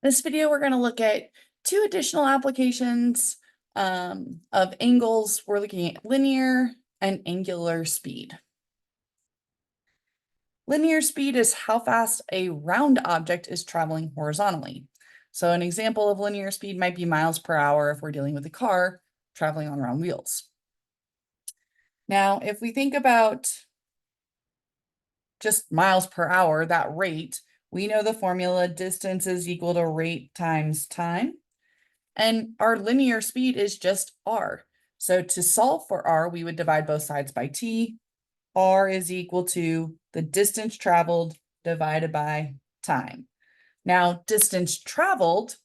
This video, we're going to look at two additional applications of angles. We're looking at linear and angular speed. Linear speed is how fast a round object is traveling horizontally. So an example of linear speed might be miles per hour if we're dealing with a car traveling on round wheels. Now, if we think about just miles per hour, that rate, we know the formula distance is equal to rate times time. And our linear speed is just r. So to solve for r, we would divide both sides by t. R is equal to the distance traveled divided by time. Now, distance traveled,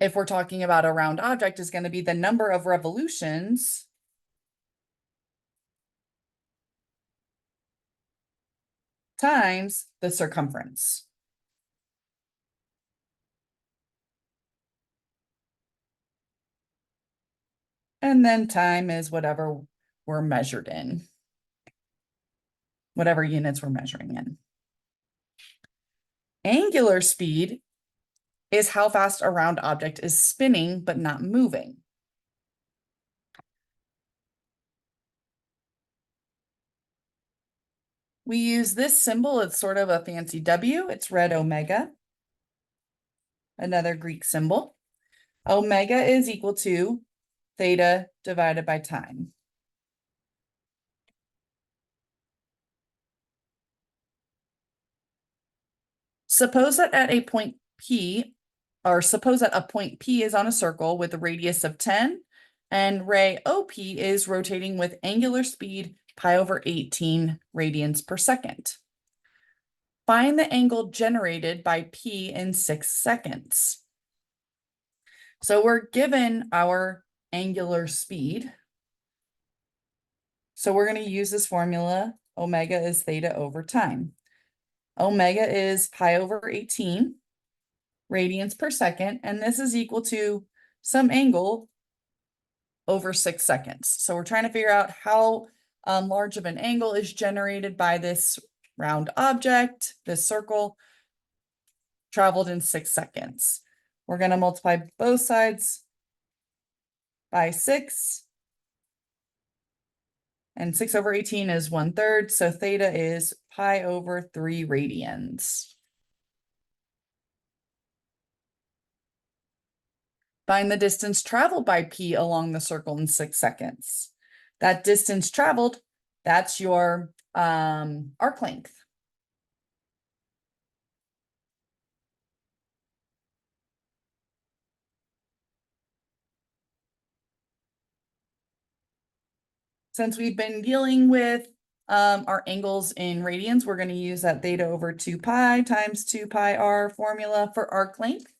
if we're talking about a round object, is going to be the number of revolutions times the circumference. And then time is whatever we're measured in, whatever units we're measuring in. Angular speed is how fast a round object is spinning but not moving. We use this symbol, it's sort of a fancy W, it's read omega, another Greek symbol. Omega is equal to theta divided by time. Suppose that at a point P, or suppose that a point P is on a circle with a radius of 10, and ray OP is rotating with angular speed pi over 18 radians per second. Find the angle generated by P in 6 seconds. So we're given our angular speed. So we're going to use this formula. Omega is theta over time. Omega is pi over 18 radians per second, and this is equal to some angle over 6 seconds. So we're trying to figure out how large of an angle is generated by this round object, this circle, traveled in 6 seconds. We're going to multiply both sides by 6. And 6 over 18 is 1/3. So theta is pi over 3 radians. Find the distance traveled by P along the circle in 6 seconds. That distance traveled, that's your arc length. Since we've been dealing with our angles in radians, we're going to use that theta over 2 pi times 2 pi r formula for arc length.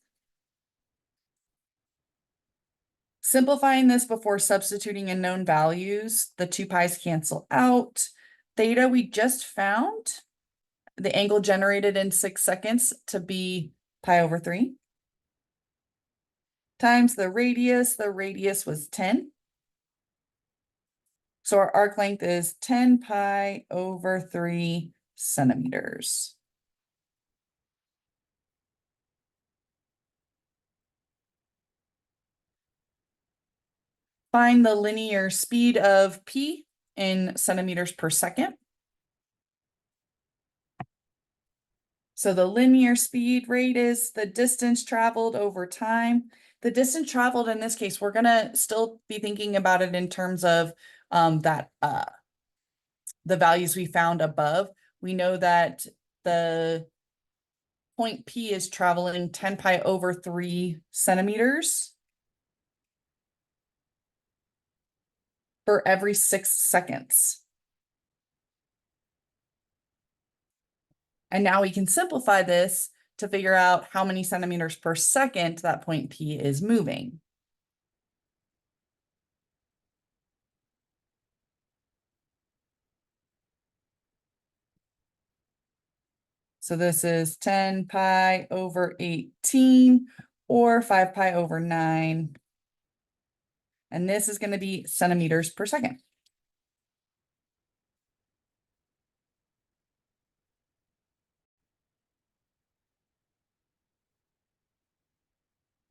Simplifying this before substituting in known values, the 2 pi's cancel out. Theta we just found, the angle generated in 6 seconds to be pi over 3. Times the radius was 10. So our arc length is 10 pi over 3 centimeters. Find the linear speed of P in centimeters per second. So the linear speed rate is the distance traveled over time. The distance traveled in this case, we're going to still be thinking about it in terms of the values we found above. We know that the point P is traveling 10 pi over 3 centimeters for every 6 seconds. And now we can simplify this to figure out how many centimeters per second that point P is moving. So this is 10 pi over 18 or 5 pi over 9. And this is going to be centimeters per second.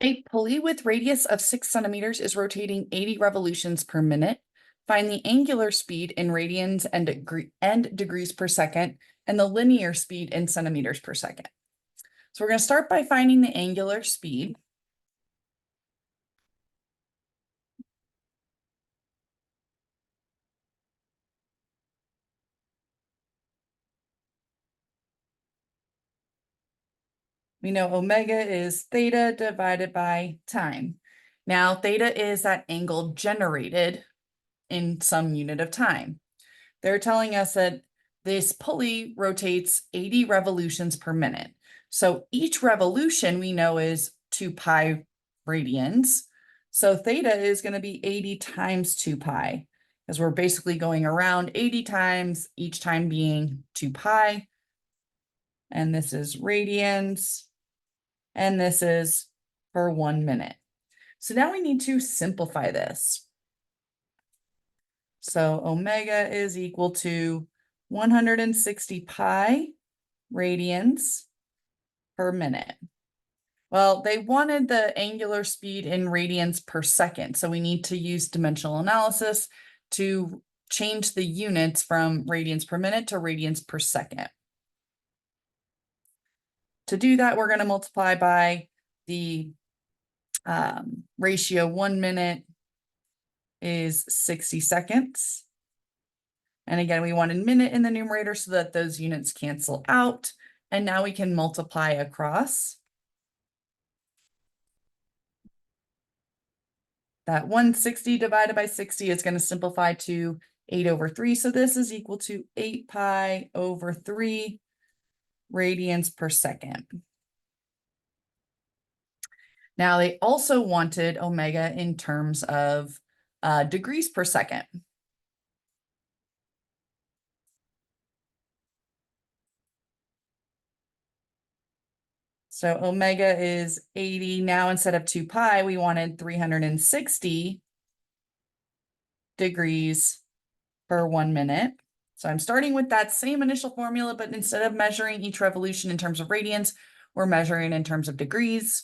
A pulley with radius of 6 centimeters is rotating 80 revolutions per minute. Find the angular speed in radians and degrees per second, and the linear speed in centimeters per second. So we're going to start by finding the angular speed. We know omega is theta divided by time. Now, theta is that angle generated in some unit of time. They're telling us that this pulley rotates 80 revolutions per minute. So each revolution we know is 2 pi radians. So theta is going to be 80 times 2 pi, because we're basically going around 80 times, each time being 2 pi. And this is radians. And this is per 1 minute. So now we need to simplify this. So omega is equal to 160 pi radians per minute. Well, they wanted the angular speed in radians per second, so we need to use dimensional analysis to change the units from radians per minute to radians per second. To do that, we're going to multiply by the ratio 1 minute is 60 seconds. And again, we wanted minute in the numerator so that those units cancel out. And now we can multiply across. That 160 divided by 60 is going to simplify to 8 over 3. So this is equal to 8 pi over 3 radians per second. Now they also wanted omega in terms of degrees per second. So omega is 80. Now instead of 2 pi, we wanted 360 degrees per 1 minute. So I'm starting with that same initial formula, but instead of measuring each revolution in terms of radians, we're measuring in terms of degrees.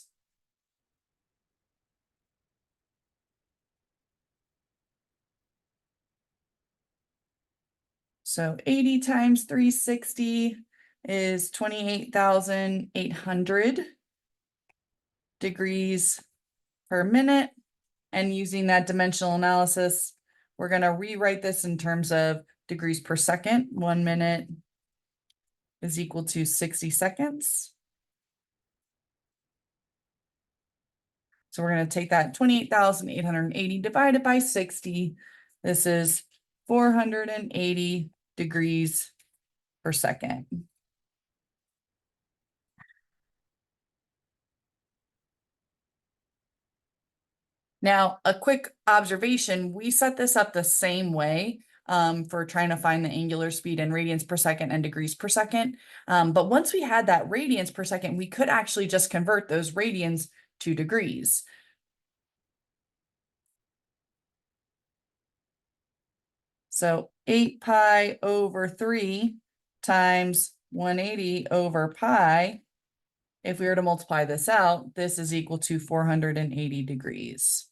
So 80 times 360 is 28,800 degrees per minute. And using that dimensional analysis, we're going to rewrite this in terms of degrees per second. 1 minute is equal to 60 seconds. So we're going to take that 28,880 divided by 60. This is 480 degrees per second. Now, a quick observation, we set this up the same way for trying to find the angular speed in radians per second and degrees per second. But once we had that radians per second, we could actually just convert those radians to degrees. So 8 pi over 3 times 180 over pi, if we were to multiply this out, this is equal to 480 degrees.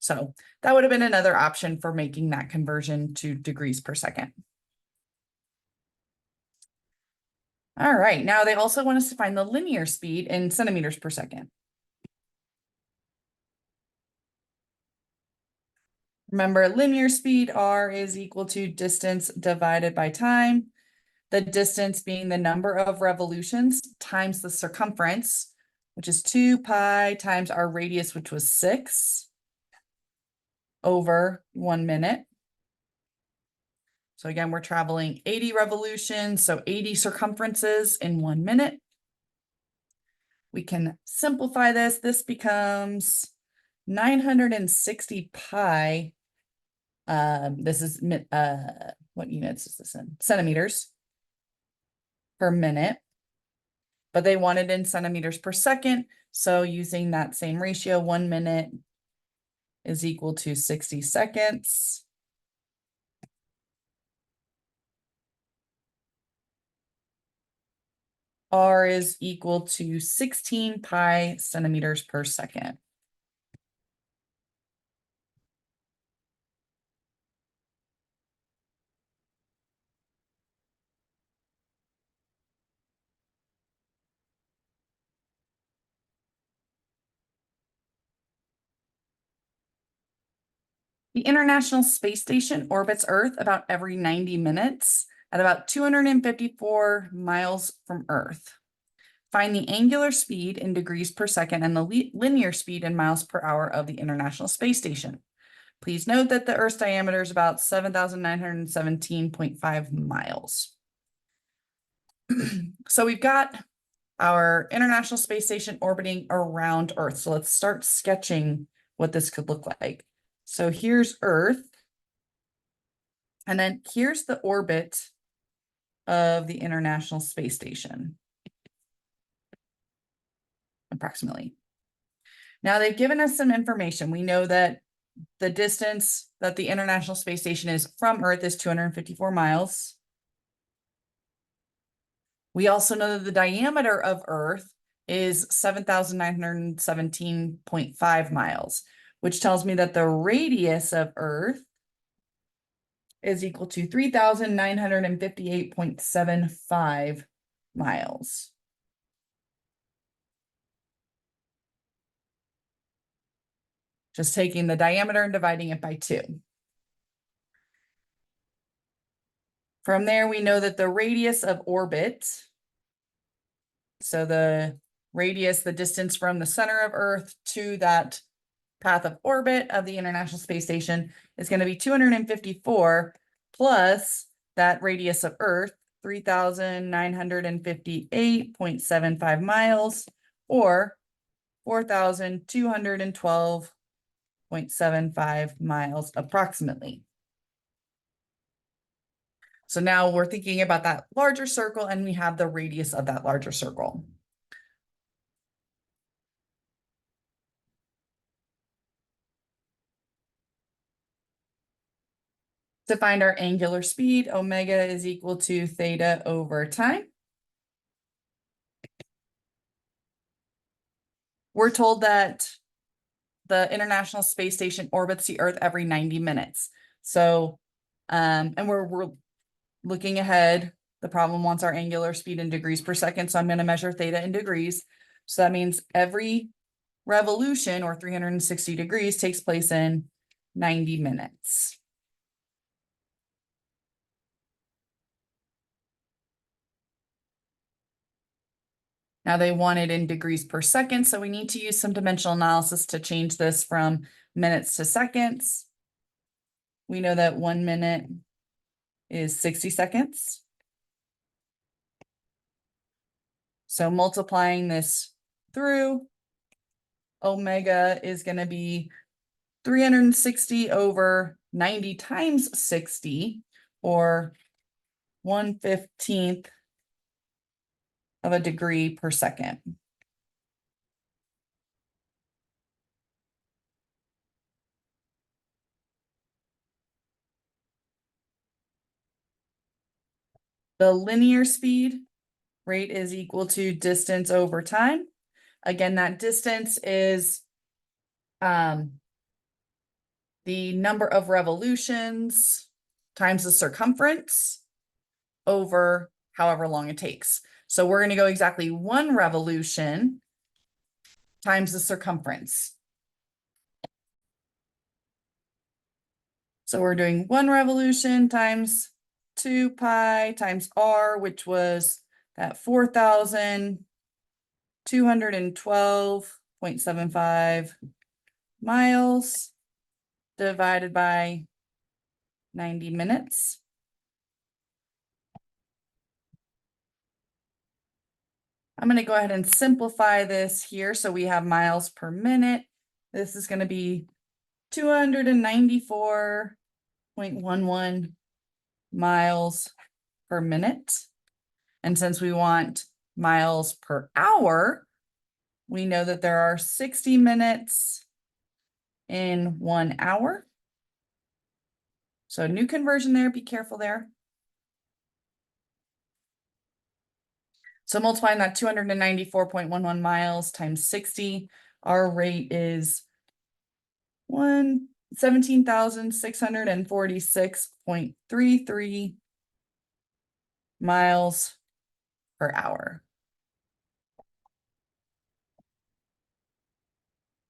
So that would have been another option for making that conversion to degrees per second. All right, now they also want us to find the linear speed in centimeters per second. Remember, linear speed, r, is equal to distance divided by time. The distance being the number of revolutions times the circumference, which is 2 pi times our radius, which was 6, over 1 minute. So again, we're traveling 80 revolutions, so 80 circumferences in 1 minute. We can simplify this. This becomes 960 pi. This is, what units is this in? Centimeters per minute. But they want it in centimeters per second. So using that same ratio, 1 minute is equal to 60 seconds. R is equal to 16 pi centimeters per second. The International Space Station orbits Earth about every 90 minutes at about 254 miles from Earth. Find the angular speed in degrees per second and the linear speed in miles per hour of the International Space Station. Please note that the Earth's diameter is about 7,917.5 miles. So we've got our International Space Station orbiting around Earth. So let's start sketching what this could look like. So here's Earth. And then here's the orbit of the International Space Station, approximately. Now they've given us some information. We know that the distance that the International Space Station is from Earth is 254 miles. We also know that the diameter of Earth is 7,917.5 miles, which tells me that the radius of Earth is equal to 3,958.75 miles. Just taking the diameter and dividing it by 2. From there, we know that the radius of orbit, so the radius, the distance from the center of Earth to that path of orbit of the International Space Station, is going to be 254 plus that radius of Earth, 3,958.75 miles, or 4,212.75 miles approximately. So now we're thinking about that larger circle and we have the radius of that larger circle. To find our angular speed, omega is equal to theta over time. We're told that the International Space Station orbits the Earth every 90 minutes. So, and we're looking ahead. The problem wants our angular speed in degrees per second. So I'm going to measure theta in degrees. So that means every revolution, or 360 degrees, takes place in 90 minutes. Now they want it in degrees per second, so we need to use some dimensional analysis to change this from minutes to seconds. We know that 1 minute is 60 seconds. So multiplying this through, omega is going to be 360 over 90 times 60, or 1/15 of a degree per second. The linear speed rate is equal to distance over time. Again, that distance is the number of revolutions times the circumference over however long it takes. So we're going to go exactly 1 revolution times the circumference. So we're doing 1 revolution times 2 pi times r, which was that 4,212.75 miles divided by 90 minutes. I'm going to go ahead and simplify this here. So we have miles per minute. This is going to be 294.11 miles per minute. And since we want miles per hour, we know that there are 60 minutes in 1 hour. So new conversion there, be careful there. So multiplying that 294.11 miles times 60, our rate is 17,646.33 miles per hour.